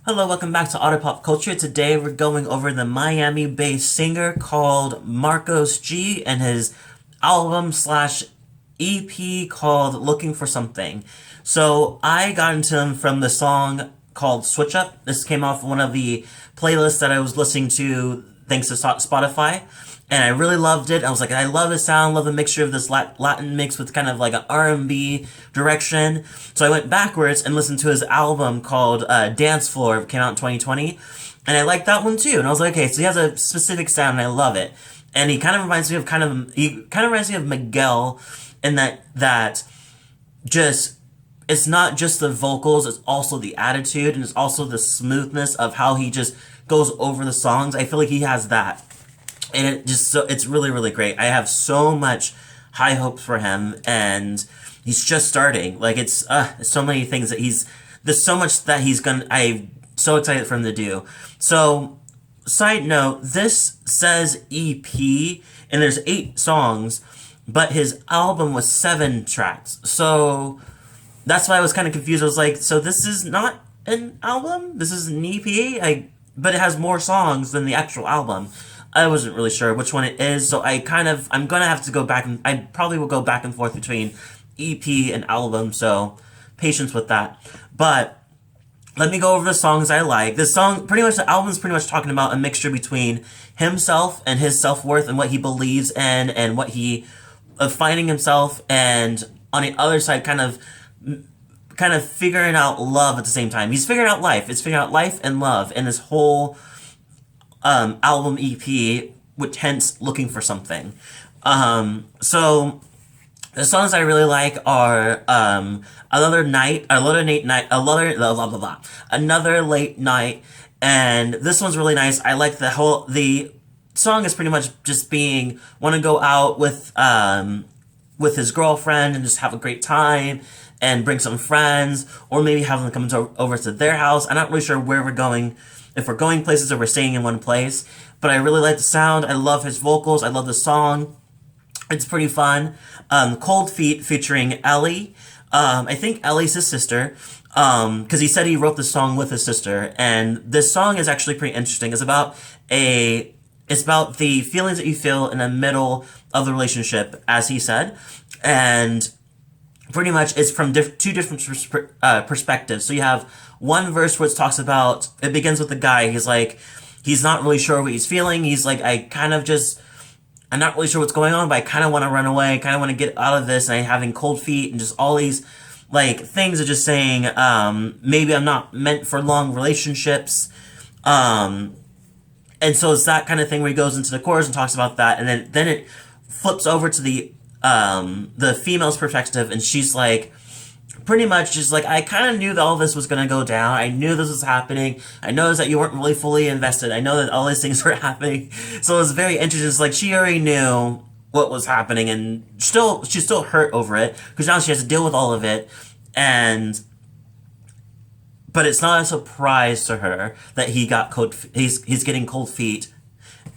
Hello, welcome back to Otter Pop Culture. Today we're going over the Miami-based singer called Marcos G and his album slash EP called Looking for Something. So I got into him from the song called Switch Up. This came off one of the playlists that I was listening to thanks to Spotify. And I really loved it. I was like, I love the sound, love the mixture of this Latin mix with kind of like an R&B direction. So I went backwards and listened to his album called Dance Floor. It came out in 2020. And I liked that one too. And I was like, okay, so he has a specific sound and I love it. And he kind of reminds me of Miguel in that just, it's not just the vocals, it's also the attitude and it's also the smoothness of how he just goes over the songs. I feel like he has that. And it's really, really great. I have so much high hopes for him, and he's just starting. Like, it's so many things there's so much that I'm so excited for him to do. So, side note, this says EP, and there's 8 songs, but his album was 7 tracks. So, that's why I was kind of confused. I was like, so this is not an album? This is an EP? But it has more songs than the actual album. I wasn't really sure which one it is, so I'm gonna have to go back, and I probably will go back and forth between EP and album, so patience with that. But let me go over the songs I like. The album's pretty much talking about a mixture between himself and his self-worth and what he believes in and what finding himself, and on the other side, kind of figuring out love at the same time. He's figuring out life. It's figuring out life and love, and this whole album EP, with hence Looking for Something. So the songs I really like are Another Late Night, and this one's really nice. I like the song is pretty much just being want to go out with his girlfriend and just have a great time and bring some friends, or maybe have them come over to their house. I'm not really sure where we're going, if we're going places or we're staying in one place, but I really like the sound. I love his vocals. I love the song. It's pretty fun. Cold Feet featuring ELLIE. I think Ellie's his sister, because he said he wrote the song with his sister, and this song is actually pretty interesting. It's about the feelings that you feel in the middle of the relationship, as he said, and pretty much it's from two different perspectives. So you have one verse where it begins with the guy. He's like, he's not really sure what he's feeling. He's like, I'm not really sure what's going on, but I kind of want to run away. I kind of want to get out of this. And I'm having cold feet and just all these like things are just saying, maybe I'm not meant for long relationships. And so it's that kind of thing where he goes into the chorus and talks about that. And then it flips over to the female's perspective, and she's like, pretty much just like, I kind of knew that all this was going to go down. I knew this was happening. I noticed that you weren't really fully invested. I know that all these things were happening. So it was very interesting. It's like she already knew what was happening, and she's still hurt over it because now she has to deal with all of it. But it's not a surprise to her that he's getting cold feet,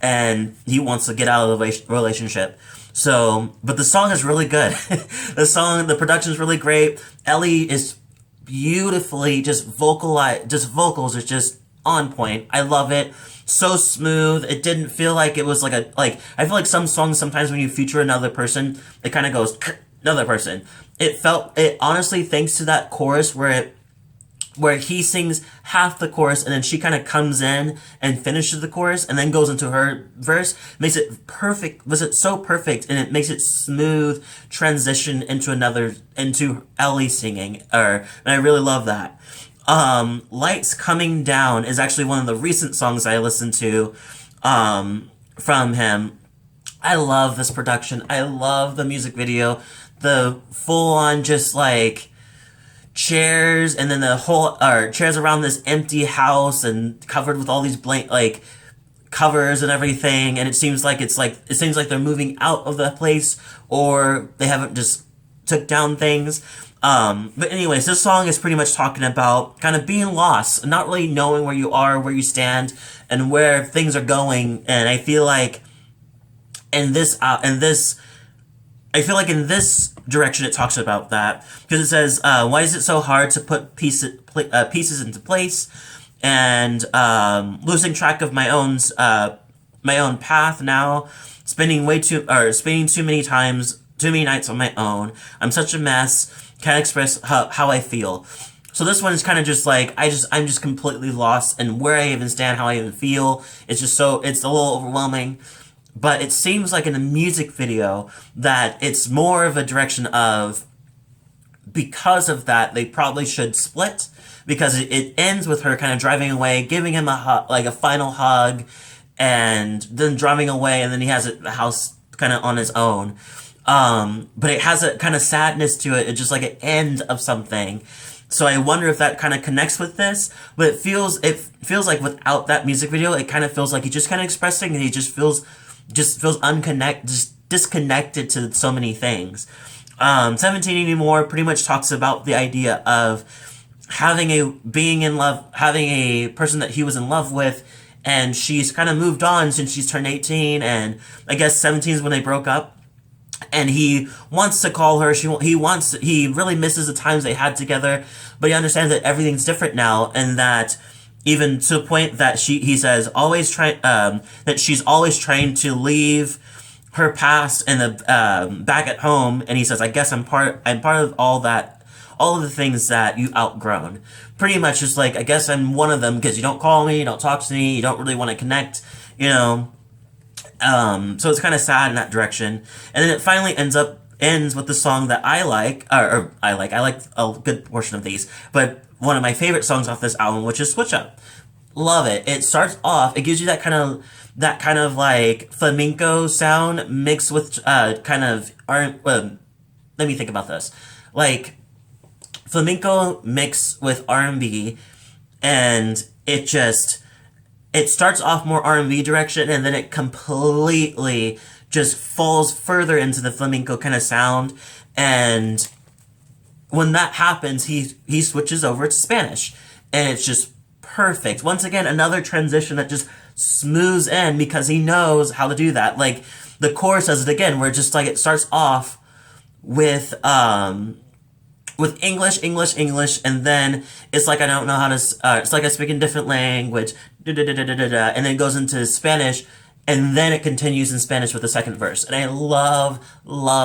and he wants to get out of the relationship. So, but the song is really good. The production is really great. ELLIE is beautifully vocals are just on point. I love it. So smooth. It didn't feel like it was I feel like some songs sometimes when you feature another person, it kind of goes another person. It honestly, thanks to that chorus where he sings half the chorus and then she kind of comes in and finishes the chorus and then goes into her verse, makes it perfect. Was it so perfect, and it makes it smooth transition into ELLIE singing, and I really love that. Lights Coming Down is actually one of the recent songs I listened to from him. I love this production. I love the music video. The full on just like chairs, and then the whole chairs around this empty house and covered with all these blank covers and everything, and it seems like they're moving out of the place, or they haven't just took down things. But anyways, this song is pretty much talking about kind of being lost, not really knowing where you are, where you stand, and where things are going. And I feel like in this direction it talks about that, because it says, why is it so hard to put pieces into place? and losing track of my own path now, spending too many times, too many nights on my own. I'm such a mess. Can't express how I feel. So this one is kind of just like, I'm just completely lost in where I even stand, how I even feel. It's just it's a little overwhelming. But it seems like in the music video that it's more of a direction of, because of that, they probably should split, because it ends with her kind of driving away, giving him a final hug, and then driving away, and then he has the house kind of on his own. But it has a kind of sadness to it. It's just like an end of something. So I wonder if that kind of connects with this. But it feels like without that music video, it kind of feels like he's just kind of expressing, and he just feels disconnected to so many things. 17 Anymore pretty much talks about the idea of having a person that he was in love with, and she's kind of moved on since she's turned 18, and I guess 17 is when they broke up. And he wants to call her. He really misses the times they had together, but he understands that everything's different now, and that even to the point that he says that she's always trying to leave her past and the back at home. And he says, I guess I'm part of all of the things that you outgrown. Pretty much just like, I guess I'm one of them, because you don't call me, you don't talk to me, you don't really want to connect, you know. So it's kind of sad in that direction. And then it finally ends with the song that I like, I like a good portion of these, but one of my favorite songs off this album, which is Switch Up. Love it. It starts off, it gives you that kind of like flamenco sound mixed with let me think about this. Like flamenco mixed with R&B, and it starts off more R&B direction, and then it completely just falls further into the flamenco kind of sound. And when that happens, he switches over to Spanish, and it's just perfect. Once again, another transition that just smooths in, because he knows how to do that. Like the chorus does it again, where just like it starts off with English, and then it's like I don't know how to. It's like I speak in different language, and then it goes into Spanish, and then it continues in Spanish with the second verse. And I love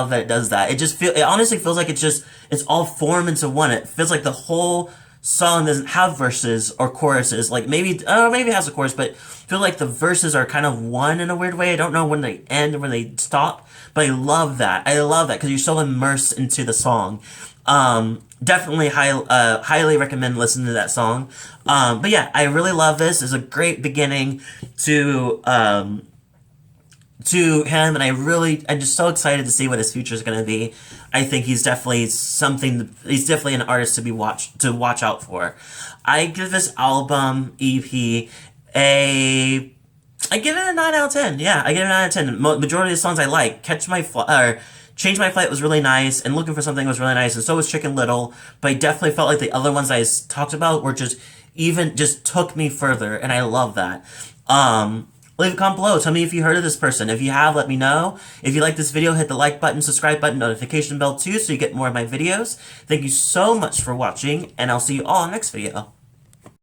that it does that. It honestly feels like it's all formed into one. It feels like the whole song doesn't have verses or choruses. Like maybe it has a chorus, but I feel like the verses are kind of one in a weird way. I don't know when they end or when they stop, but I love that. Because you're so immersed into the song. Definitely highly recommend listening to that song. But yeah, I really love this. It's a great beginning to him, and I'm just so excited to see what his future is going to be. I think he's definitely an artist to watch out for. I give this album EP I give it a 9 out of 10. Yeah, I give it a 9 out of 10. Majority of the songs I like. Change My Flight was really nice, and Looking for Something was really nice, and so was Chicken Little, but I definitely felt like the other ones I talked about were just took me further, and I love that. Leave a comment below. Tell me if you heard of this person. If you have, let me know. If you like this video, hit the like button, subscribe button, notification bell too, so you get more of my videos. Thank you so much for watching, and I'll see you all in the next video.